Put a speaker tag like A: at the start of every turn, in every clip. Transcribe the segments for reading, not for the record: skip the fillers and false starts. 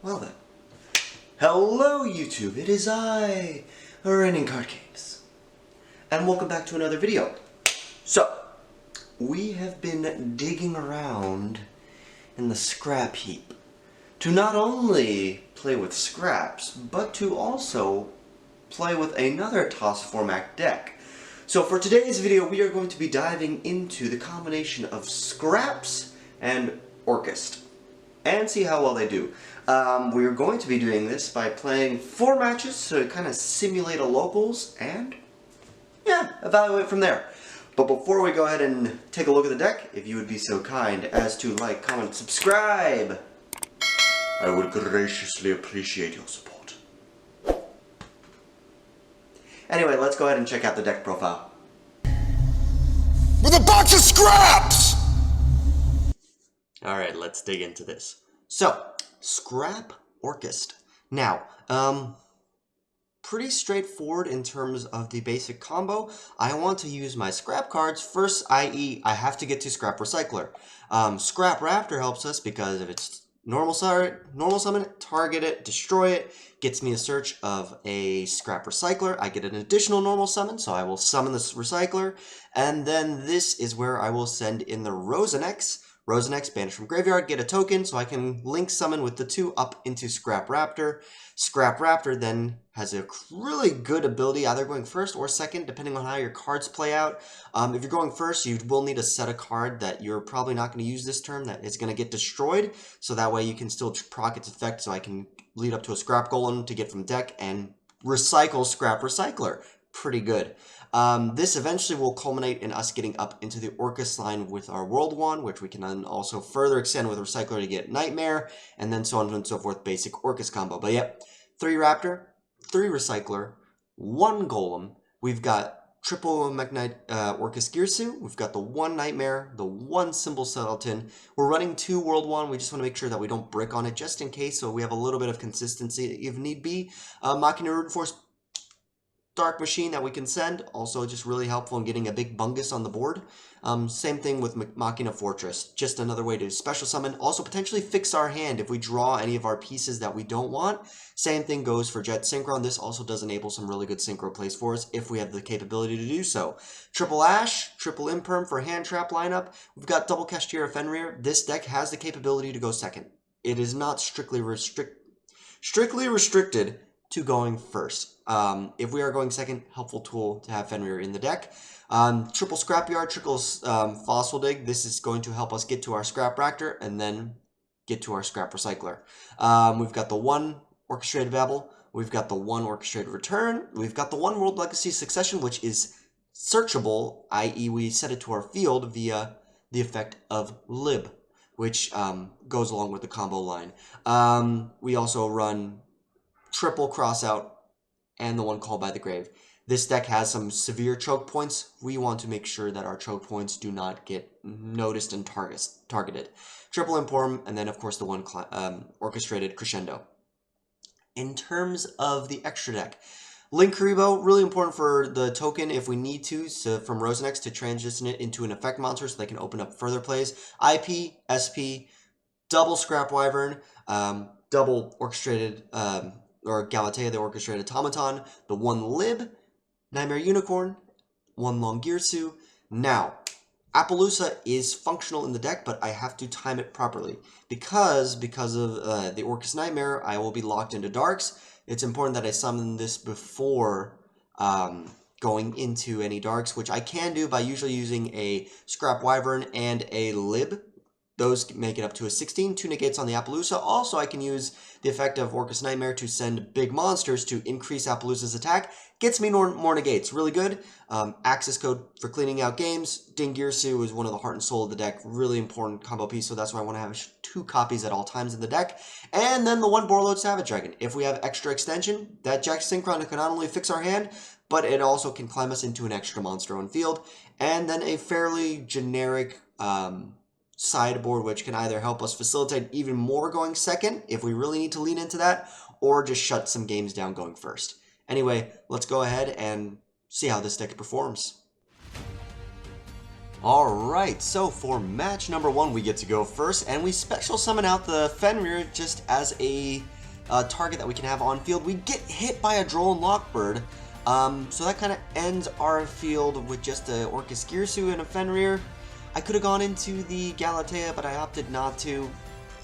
A: Well then. Hello YouTube, it is I, RainingCardGames. And welcome back to another video. So, we have been digging around in the scrap heap to not only play with scraps, but to also play with another toss format deck. So for today's video, we are going to be diving into the combination of scraps and Orcust, and see how well they do. We are going to be doing this by playing 4 matches to kind of simulate a locals and, yeah, evaluate from there. But before we go ahead and take a look at the deck, if you would be so kind as to like, comment, subscribe, I would graciously appreciate your support. Anyway, let's go ahead and check out the deck profile.
B: With a box of scraps!
A: Alright, let's dig into this. So, Scrap Orcust. Now, pretty straightforward in terms of the basic combo. I want to use my scrap cards first, i.e. I have to get to Scrap Recycler. Scrap Raptor helps us because if it's normal summon it, target it, destroy it, gets me a search of a Scrap Recycler. I get an additional normal summon, so I will summon this Recycler, and then this is where I will send in the Rosenex. Rosenex, banish from graveyard, get a token, so I can link summon with the 2 up into Scrap Raptor. Scrap Raptor then has a really good ability, either going first or second, depending on how your cards play out. If you're going first, you will need a set a card that you're probably not going to use this turn, that is going to get destroyed, so that way you can still proc its effect, so I can lead up to a Scrap Golem to get from deck and recycle Scrap Recycler. Pretty good. This eventually will culminate in us getting up into the Orcust line with our World Wand, which we can then also further extend with Recycler to get Nightmare, and then so on and so forth, basic Orcust combo. But yep, 3 Raptor, 3 Recycler, 1 Golem. We've got triple Magnite Orcust Girsu. We've got the 1 Nightmare, the 1 Symbol Skeleton. We're running 2 World Wand. We just want to make sure that we don't brick on it just in case, so we have a little bit of consistency if need be. Machina Root Force Dark Machine that we can send, also just really helpful in getting a big bungus on the board. Same thing with Machina Fortress, just another way to special summon, also potentially fix our hand if we draw any of our pieces that we don't want. Same thing goes for Jet Synchron. This also does enable some really good synchro plays for us if we have the capability to do so. Triple Ash, triple Imperm for hand trap lineup. We've got double Kashtira Fenrir. This deck has the capability to go second. It is not strictly restricted to going first. If we are going second, helpful tool to have Fenrir in the deck. Triple Scrapyard, triple Fossil Dig. This is going to help us get to our Scrap Raptor and then get to our Scrap Recycler. We've got the 1 Orchestrated Babel. We've got the 1 Orchestrated Return. We've got the 1 World Legacy Succession, which is searchable, i.e. we set it to our field via the effect of Lib, which goes along with the combo line. We also run triple Crossout and the 1 Called by the Grave. This deck has some severe choke points. We want to make sure that our choke points do not get noticed and targeted. Triple Inform, and then of course the 1 Orchestrated Crescendo. In terms of the extra deck, Link Karibo, really important for the token if we need to, so from Rosenex to transition it into an effect monster so they can open up further plays. IP, SP, double Scrap Wyvern, double Orchestrated or Galatea, the Orchestrated Automaton, the 1 Lib, Nightmare Unicorn, 1 Long Girsu. Now, Appaloosa is functional in the deck, but I have to time it properly. Because of the Orcust Nightmare, I will be locked into Darks. It's important that I summon this before going into any Darks, which I can do by usually using a Scrap Wyvern and a Lib. Those make it up to a 16, 2 negates on the Appaloosa. Also, I can use the effect of Orcust Nightmare to send big monsters to increase Appaloosa's attack. Gets me more negates. Really good. Access code for cleaning out games. Ding Girsu is one of the heart and soul of the deck. Really important combo piece, so that's why I want to have 2 copies at all times in the deck. And then the 1 Borreload Savage Dragon. If we have extra extension, that Jack Synchron can not only fix our hand, but it also can climb us into an extra monster on field. And then a fairly generic sideboard, which can either help us facilitate even more going second if we really need to lean into that, or just shut some games down going first. Anyway, let's go ahead and see how this deck performs. Alright, so for match number 1, we get to go first, and we special summon out the Fenrir just as a target that we can have on field. We get hit by a Droll and Lockbird, so that kind of ends our field with just a Orcust Girsu and a Fenrir. I could have gone into the Galatea, but I opted not to.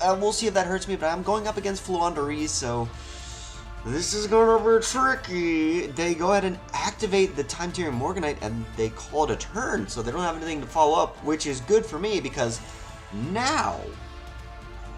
A: We'll see if that hurts me, but I'm going up against Fluandari, so this is gonna be tricky. They go ahead and activate the Time Tyrian Morganite, and they call it a turn, so they don't have anything to follow up, which is good for me because now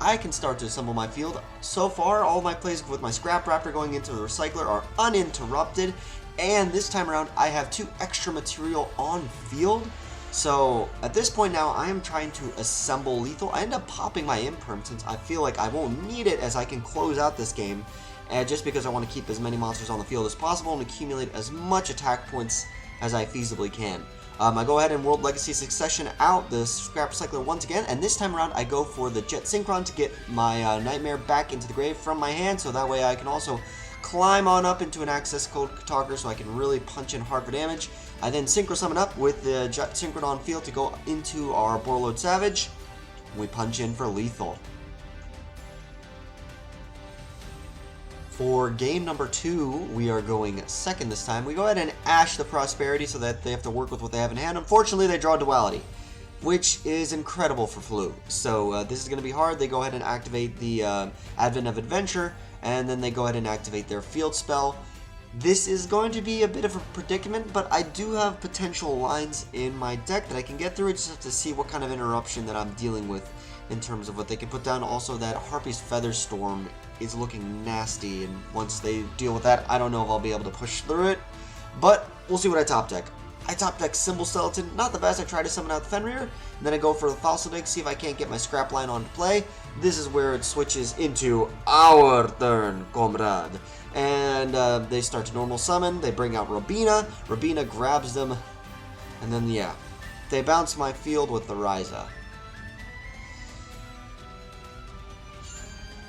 A: I can start to assemble my field. So far, all my plays with my Scrap Raptor going into the Recycler are uninterrupted, and this time around I have 2 extra material on field. So at this point now, I am trying to assemble lethal. I end up popping my Imperm since I feel like I won't need it as I can close out this game. And just because I want to keep as many monsters on the field as possible and accumulate as much attack points as I feasibly can. I go ahead and World Legacy Succession out the Scrap Recycler once again, and this time around I go for the Jet Synchron to get my Nightmare back into the grave from my hand, so that way I can also climb on up into an Access Code Talker so I can really punch in hard for damage. I then Synchro Summon up with the Jet Synchron on field to go into our Borreload Savage. We punch in for lethal. For game number 2, we are going second this time. We go ahead and Ash the Prosperity so that they have to work with what they have in hand. Unfortunately, they draw Duality, which is incredible for Flu. So this is going to be hard. They go ahead and activate the Advent of Adventure, and then they go ahead and activate their field spell. This is going to be a bit of a predicament, but I do have potential lines in my deck that I can get through. I just have to see what kind of interruption that I'm dealing with in terms of what they can put down. Also, that Harpy's Feather Storm is looking nasty, and once they deal with that, I don't know if I'll be able to push through it, but we'll see what I top deck. I top deck Symbol Skeleton, not the best. I try to summon out the Fenrir, and then I go for the Fossil Dig, see if I can't get my scrap line onto play. This is where it switches into our turn, comrade. And they start to normal summon, they bring out Robina, Robina grabs them, and then yeah, they bounce my field with the Ryza.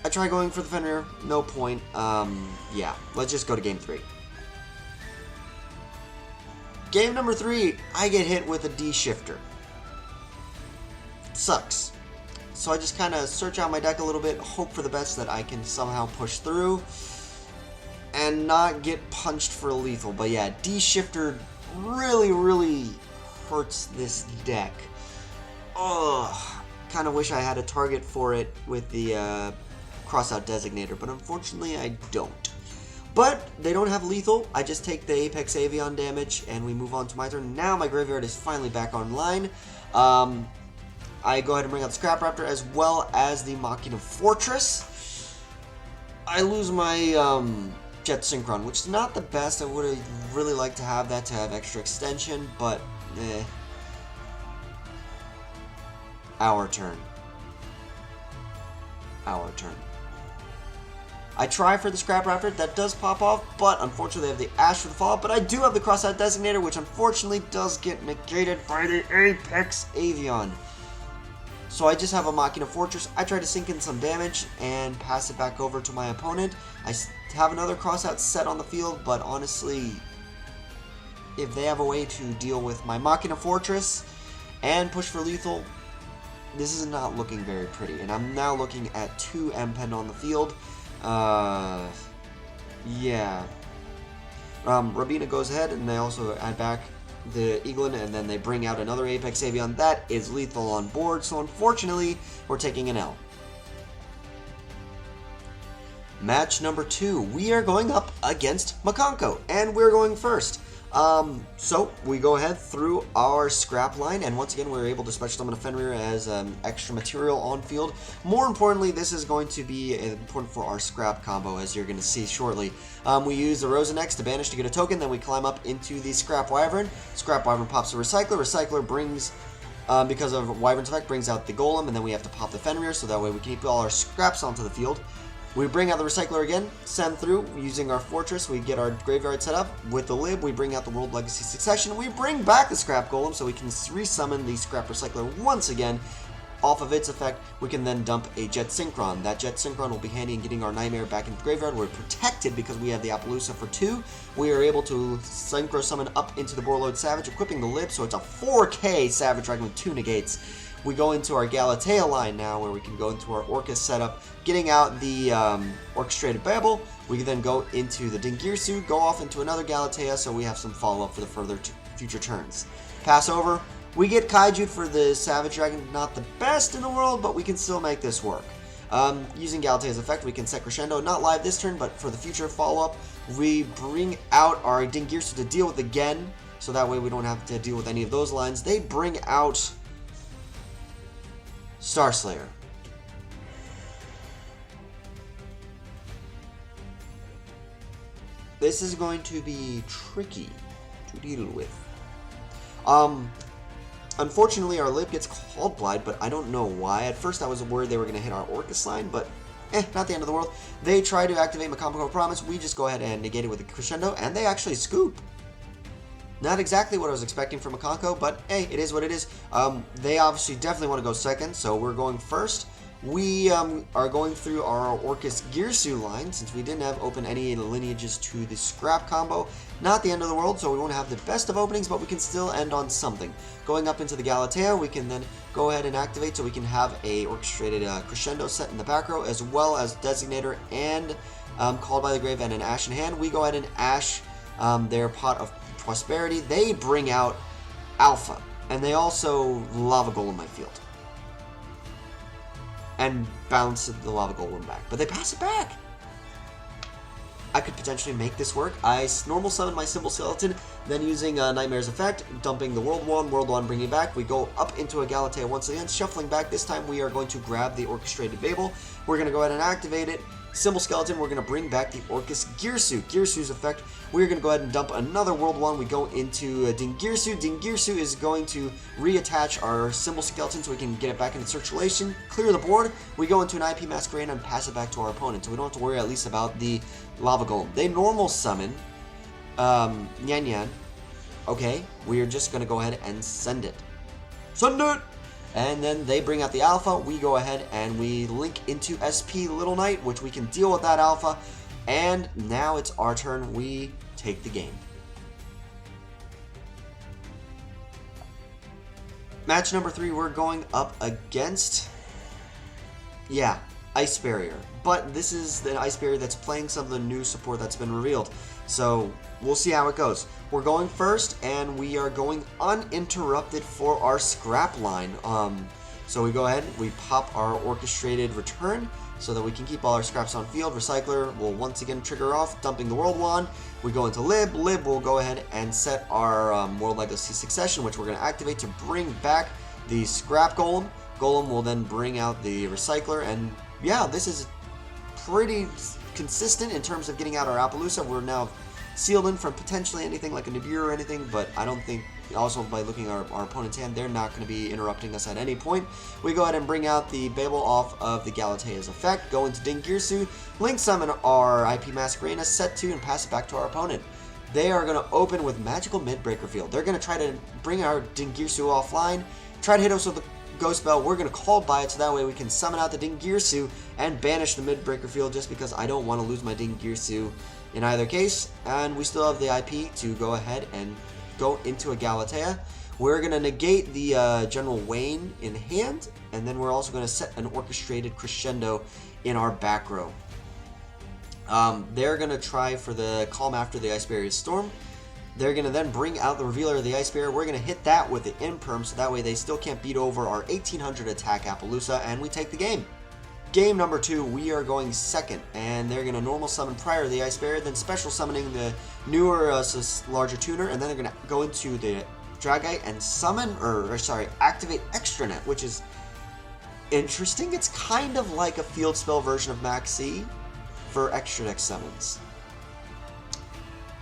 A: I try going for the Fenrir, no point. Yeah, let's just go to game 3. Game number 3, I get hit with a D-Shifter. Sucks. So I just kind of search out my deck a little bit, hope for the best that I can somehow push through and not get punched for lethal. But yeah, D-Shifter really hurts this deck. Ugh. Kind of wish I had a target for it with the Crossout Designator, but unfortunately I don't. But they don't have lethal. I just take the Apex Avion damage and we move on to my turn. Now my graveyard is finally back online. I go ahead and bring out the Scrap Raptor as well as the Machina Fortress. I lose my Jet Synchron, which is not the best. I would have really liked to have that to have extra extension, but Our turn. Our turn. I try for the Scrap Raptor, that does pop off, but unfortunately I have the Ash for the follow-up, but I do have the Crossout Designator, which unfortunately does get negated by the Apex Avion. So I just have a Machina Fortress. I try to sink in some damage and pass it back over to my opponent. I have another Crossout set on the field, but honestly, if they have a way to deal with my Machina Fortress and push for lethal, this is not looking very pretty. And I'm now looking at 2 M-Pen on the field. Yeah. Robina goes ahead, and they also add back the Eaglin, and then they bring out another Apex Avion. That is lethal on board, so unfortunately, we're taking an L. Match number 2, we are going up against Makonko, and we're going first. So we go ahead through our scrap line, and once again we're able to special summon a Fenrir as extra material on field. More importantly, this is going to be important for our scrap combo, as you're going to see shortly. We use the Rosenex to banish to get a token, then we climb up into the Scrap Wyvern. Scrap Wyvern pops a Recycler. Recycler brings, because of Wyvern's effect, brings out the Golem, and then we have to pop the Fenrir, so that way we can keep all our scraps onto the field. We bring out the Recycler again, send through, using our Fortress, we get our graveyard set up. With the Lib, we bring out the World Legacy Succession, we bring back the Scrap Golem so we can resummon the Scrap Recycler once again. Off of its effect, we can then dump a Jet Synchron. That Jet Synchron will be handy in getting our Nightmare back into the graveyard. We're protected because we have the Appaloosa for 2. We are able to Synchro Summon up into the Borreload Savage, equipping the Lib, so it's a 4K Savage Dragon with 2 negates. We go into our Galatea line now, where we can go into our Orcust setup, getting out the Orchestrated Babel. We can then go into the Dingirsu, go off into another Galatea, so we have some follow-up for the future turns. Pass over. We get Kaiju for the Savage Dragon, not the best in the world, but we can still make this work. Using Galatea's effect, we can set Crescendo, not live this turn, but for the future follow-up, we bring out our Dingirsu to deal with again, so that way we don't have to deal with any of those lines. They bring out Starslayer. This is going to be tricky to deal with. Unfortunately, our Lib gets Called Blind, but I don't know why. At first, I was worried they were going to hit our Orcust line, but not the end of the world. They try to activate Macombo Promise. We just go ahead and negate it with a Crescendo, and they actually scoop. Not exactly what I was expecting from Makonko, but hey, it is what it is. They obviously definitely want to go second, so we're going first. We are going through our Orcust Girsu line, since we didn't have open any lineages to the Scrap combo. Not the end of the world, so we won't have the best of openings, but we can still end on something. Going up into the Galatea, we can then go ahead and activate, so we can have a Orchestrated Crescendo set in the back row, as well as Designator and Called by the Grave and an Ash in hand. We go ahead and Ash their Pot of Prosperity. They bring out Alpha, and they also Lava Golem my field. And bounce the Lava Golem back. But they pass it back! I could potentially make this work. I normal summon my Symbol Skeleton, then using Nightmare's effect, dumping the World 1, bringing it back. We go up into a Galatea once again, shuffling back. This time we are going to grab the Orchestrated Babel. We're going to go ahead and activate it. Symbol Skeleton, we're going to bring back the Orcust Girsu. Girsu's effect, we're going to go ahead and dump another World 1. We go into Dingirsu. Dingirsu is going to reattach our Symbol Skeleton so we can get it back into circulation. Clear the board. We go into an IP Masquerade and pass it back to our opponent, so we don't have to worry at least about the Lava Golem. They normal summon Nyan Nyan. Okay, we are just going to go ahead and send it. Send it! And then they bring out the Alpha. We go ahead and we link into SP Little Knight, which we can deal with that Alpha. And now it's our turn. We take the game. Match number 3, we're going up against, Ice Barrier. But this is the Ice Barrier that's playing some of the new support that's been revealed. So we'll see how it goes. We're going first, and we are going uninterrupted for our scrap line. So we go ahead, we pop our Orchestrated Return so that we can keep all our scraps on field. Recycler will once again trigger off, dumping the World Wand. We go into Lib. Lib will go ahead and set our World Legacy Succession, which we're going to activate to bring back the Scrap Golem. Golem will then bring out the Recycler, and yeah, this is pretty consistent in terms of getting out our Appaloosa. We're now sealed in from potentially anything like a Nibiru or anything, but I don't think, also by looking at our opponent's hand, they're not going to be interrupting us at any point. We go ahead and bring out the Babel off of the Galatea's effect, go into Dingirsu, link summon our IP Masquerade, set 2, and pass it back to our opponent. They are going to open with Magical Midbreaker Field. They're going to try to bring our Dingirsu offline, try to hit us with the Ghost Bell. We're going to call by it so that way we can summon out the Dingirsu and banish the Midbreaker Field, just because I don't want to lose my Dingirsu in either case. And we still have the IP to go ahead and go into a Galatea. We're going to negate the General Wayne in hand, and then we're also going to set an Orchestrated Crescendo in our back row. They're going to try for the Calm after the Ice Barrier Storm. They're going to then bring out the Revealer of the Ice Barrier. We're going to hit that with the Imperm, so that way they still can't beat over our 1800 attack Appaloosa, and we take the game. Game number 2, we are going second, and they're going to normal summon prior to the Ice Barrier, then special summoning the newer, larger tuner, and then they're going to go into the Dragite and summon, activate Extranet, which is interesting. It's kind of like a field spell version of Maxi for extra deck summons.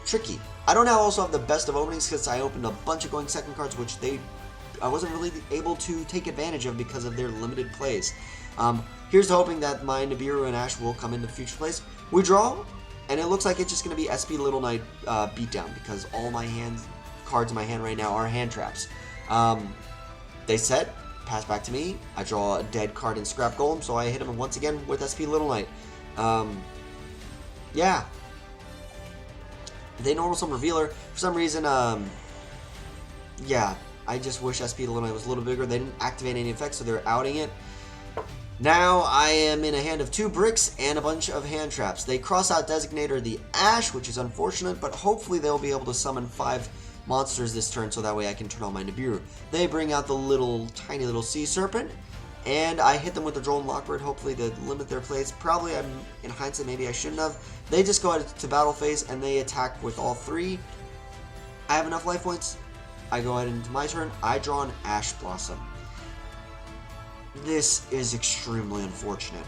A: Tricky. I don't also have the best of openings because I opened a bunch of going second cards, which I wasn't really able to take advantage of because of their limited plays. Here's to hoping that my Nibiru and Ash will come into future plays. We draw, and it looks like it's just going to be SP Little Knight beatdown because all my cards in my hand right now are hand traps. They set, pass back to me. I draw a dead card in Scrap Golem, so I hit him once again with SP Little Knight. Yeah. They normal summon Revealer. For some reason, yeah, I just wish SP Little Knight was a little bigger. They didn't activate any effects, so they're outing it. Now I am in a hand of 2 bricks and a bunch of hand traps. They cross out Designator the Ash, which is unfortunate, but hopefully they'll be able to summon 5 monsters this turn so that way I can turn on my Nibiru. They bring out the tiny little Sea Serpent, and I hit them with the Droll and Lockbird, hopefully to limit their plays. Probably, in hindsight, maybe I shouldn't have. They just go to battle phase and they attack with all 3. I have enough life points. I go ahead into my turn. I draw an Ash Blossom. This is extremely unfortunate.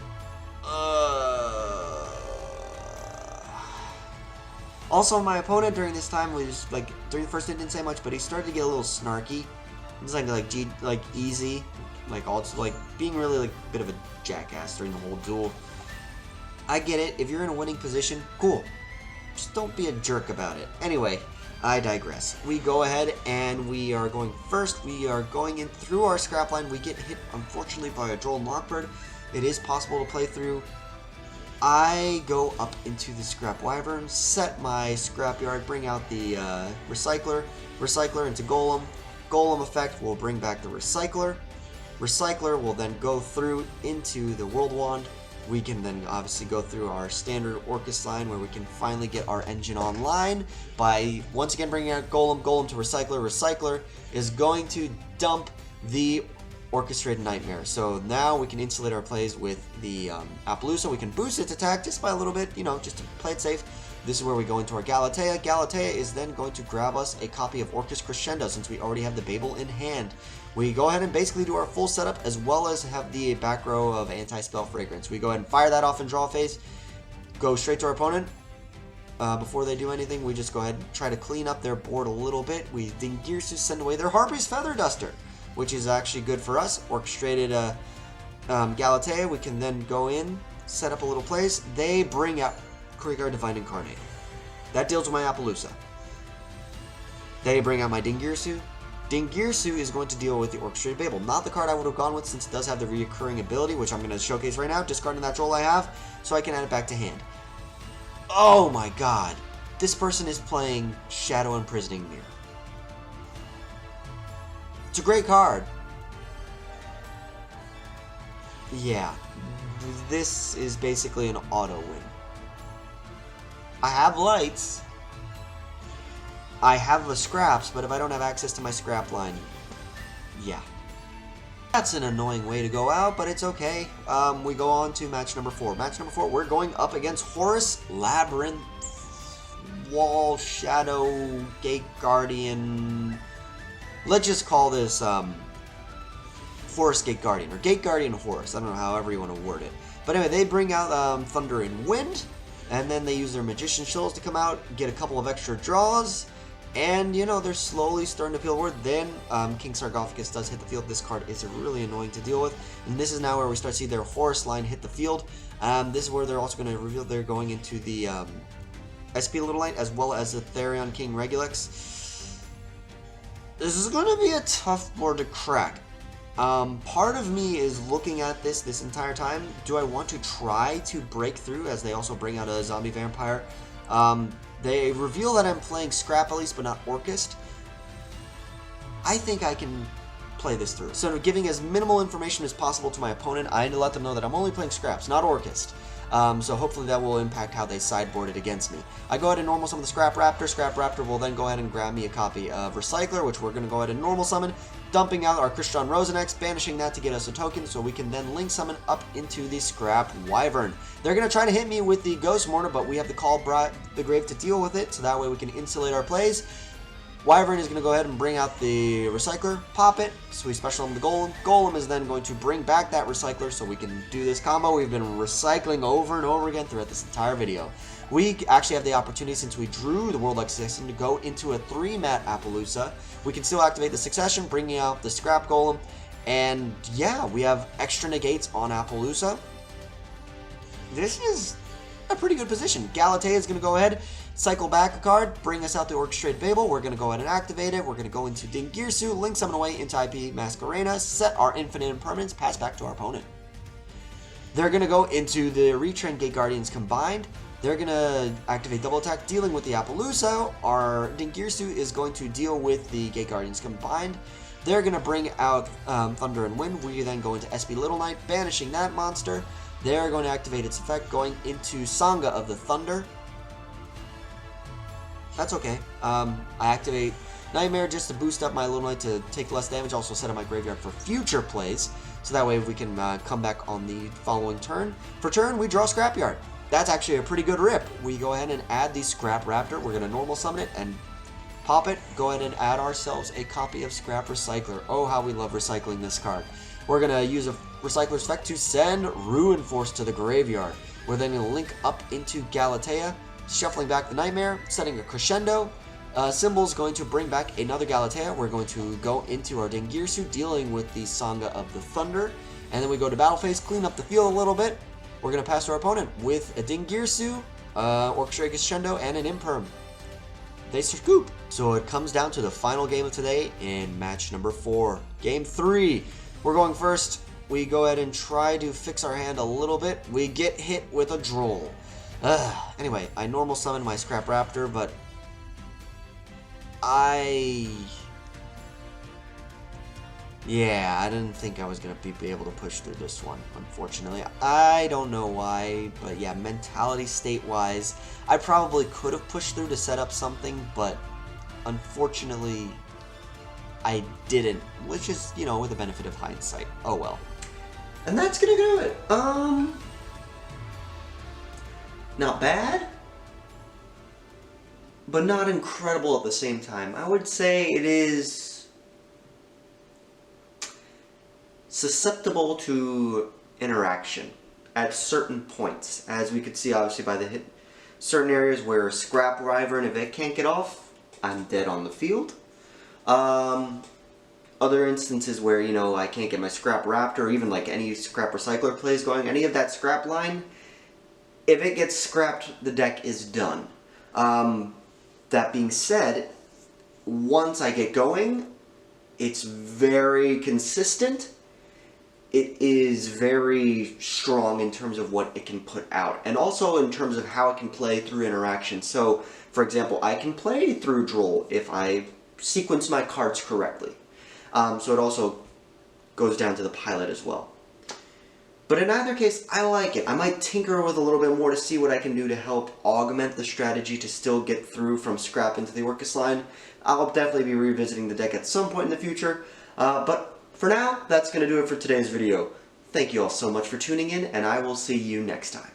A: Also, my opponent during this time was during the first hit didn't say much, but he started to get a little snarky. He was easy, being really a bit of a jackass during the whole duel. I get it. If you're in a winning position, cool. Just don't be a jerk about it. Anyway, I digress. We go ahead and we are going first. We are going in through our scrap line. We get hit, unfortunately, by a Droll and Lockbird. It is possible to play through. I go up into the Scrap Wyvern, set my Scrapyard, bring out the Recycler into Golem. Golem effect will bring back the Recycler. Recycler will then go through into the World Wand. We can then obviously go through our standard Orcust line where we can finally get our engine online by once again bringing out Golem to Recycler. Recycler is going to dump the Orchestrated Nightmare. So now we can insulate our plays with the Appaloosa. We can boost its attack just by a little bit, just to play it safe. This is where we go into our Galatea. Galatea is then going to grab us a copy of Orcust Crescendo since we already have the Babel in hand. We go ahead and basically do our full setup as well as have the back row of Anti-Spell Fragrance. We go ahead and fire that off in draw phase. Go straight to our opponent. Before they do anything, we just go ahead and try to clean up their board a little bit. We Dingirsu send away their Harpy's Feather Duster, which is actually good for us. Orchestrated Galatea. We can then go in, set up a little place. They bring out Krieger Divine Incarnate. That deals with my Appaloosa. They bring out my Dingirsu. Dingirsu is going to deal with the Orchestrated Babel. Not the card I would have gone with since it does have the reoccurring ability, which I'm going to showcase right now, discarding that Droll I have, so I can add it back to hand. Oh my god. This person is playing Shadow Imprisoning Mirror. It's a great card. Yeah. This is basically an auto win. I have lights. I have the scraps, but if I don't have access to my scrap line, yeah. That's an annoying way to go out, but it's okay. We go on to match number 4. Match number 4, we're going up against Horus Labyrinth, Wall, Shadow, Gate Guardian. Let's just call this Forest Gate Guardian, or Gate Guardian Horus. I don't know, however you want to word it. But anyway, they bring out Thunder and Wind, and then they use their Magician Shills to come out, get a couple of extra draws. And, they're slowly starting to peel word. Then, King Sarcophagus does hit the field. This card is really annoying to deal with. And this is now where we start to see their Horus line hit the field. This is where they're also going to reveal they're going into the SP Little Knight as well as the Therion King Regulus. This is going to be a tough board to crack. Part of me is looking at this entire time. Do I want to try to break through as they also bring out a Zombie Vampire? They reveal that I'm playing Scrap at least, but not Orcust. I think I can play this through. So giving as minimal information as possible to my opponent, I need to let them know that I'm only playing Scraps, not Orcust. So hopefully that will impact how they sideboard it against me. I go ahead and normal summon the Scrap Raptor. Scrap Raptor will then go ahead and grab me a copy of Recycler, which we're going to go ahead and normal summon, dumping out our Christian Rosenex, banishing that to get us a token, so we can then link summon up into the Scrap Wyvern. They're going to try to hit me with the Ghost Mourner, but we have the Call the Grave to deal with it, so that way we can insulate our plays. Wyvern is going to go ahead and bring out the Recycler, pop it, so we special summon the Golem. Golem is then going to bring back that Recycler so we can do this combo. We've been recycling over and over again throughout this entire video. We actually have the opportunity, since we drew the World Succession, to go into a 3-mat Appaloosa. We can still activate the Succession, bringing out the Scrap Golem, and yeah, we have extra negates on Appaloosa. This is a pretty good position. Galatea is going to go ahead cycle back a card, bring us out the Orchestrated Babel. We're going to go ahead and activate it. We're going to go into Dingirsu, link summon away into IP Masquerena, set our infinite impermanence, pass back to our opponent. They're going to go into the Retrain Gate Guardians combined. They're going to activate double attack, dealing with the Appaloosa. Our Dingirsu is going to deal with the Gate Guardians combined. They're going to bring out Thunder and Wind. We then go into SB Little Knight, banishing that monster. They're going to activate its effect, going into Sangha of the Thunder. That's okay. I activate Nightmare just to boost up my Little Knight to take less damage. Also set up my graveyard for future plays, so that way we can come back on the following turn. For turn, we draw Scrapyard. That's actually a pretty good rip. We go ahead and add the Scrap Raptor. We're going to normal summon it and pop it. Go ahead and add ourselves a copy of Scrap Recycler. Oh, how we love recycling this card. We're going to use a Recycler's effect to send Ruin Force to the graveyard. We're then going to link up into Galatea, shuffling back the Nightmare, setting a Crescendo. Symbol's going to bring back another Galatea. We're going to go into our Dingirsu, dealing with the Sangha of the Thunder. And then we go to battle phase, clean up the field a little bit. We're going to pass to our opponent with a Dingirsu, Orchestrated Crescendo, and an Imperm. They scoop. So it comes down to the final game of today in match number 4. Game 3. We're going first. We go ahead and try to fix our hand a little bit. We get hit with a Droll. Anyway, I normal summon my Scrap Raptor, but I didn't think I was going to be able to push through this one, unfortunately. I don't know why, but yeah, mentality state-wise, I probably could have pushed through to set up something, but unfortunately, I didn't, which is, you know, with the benefit of hindsight. Oh well. And that's going to do it. Not bad, but not incredible at the same time. I would say it is susceptible to interaction at certain points, as we could see obviously by the hit. Certain areas where Scrap River and if it can't get off, I'm dead on the field. Other instances where, you know, I can't get my Scrap Raptor, or even like any Scrap Recycler plays going, any of that scrap line, if it gets scrapped, the deck is done. That being said, once I get going, it's very consistent. It is very strong in terms of what it can put out, and also in terms of how it can play through interaction. So, for example, I can play through Droll if I sequence my cards correctly. So it also goes down to the pilot as well. But in either case, I like it. I might tinker with a little bit more to see what I can do to help augment the strategy to still get through from Scrap into the Orcust line. I'll definitely be revisiting the deck at some point in the future. But for now, that's going to do it for today's video. Thank you all so much for tuning in, and I will see you next time.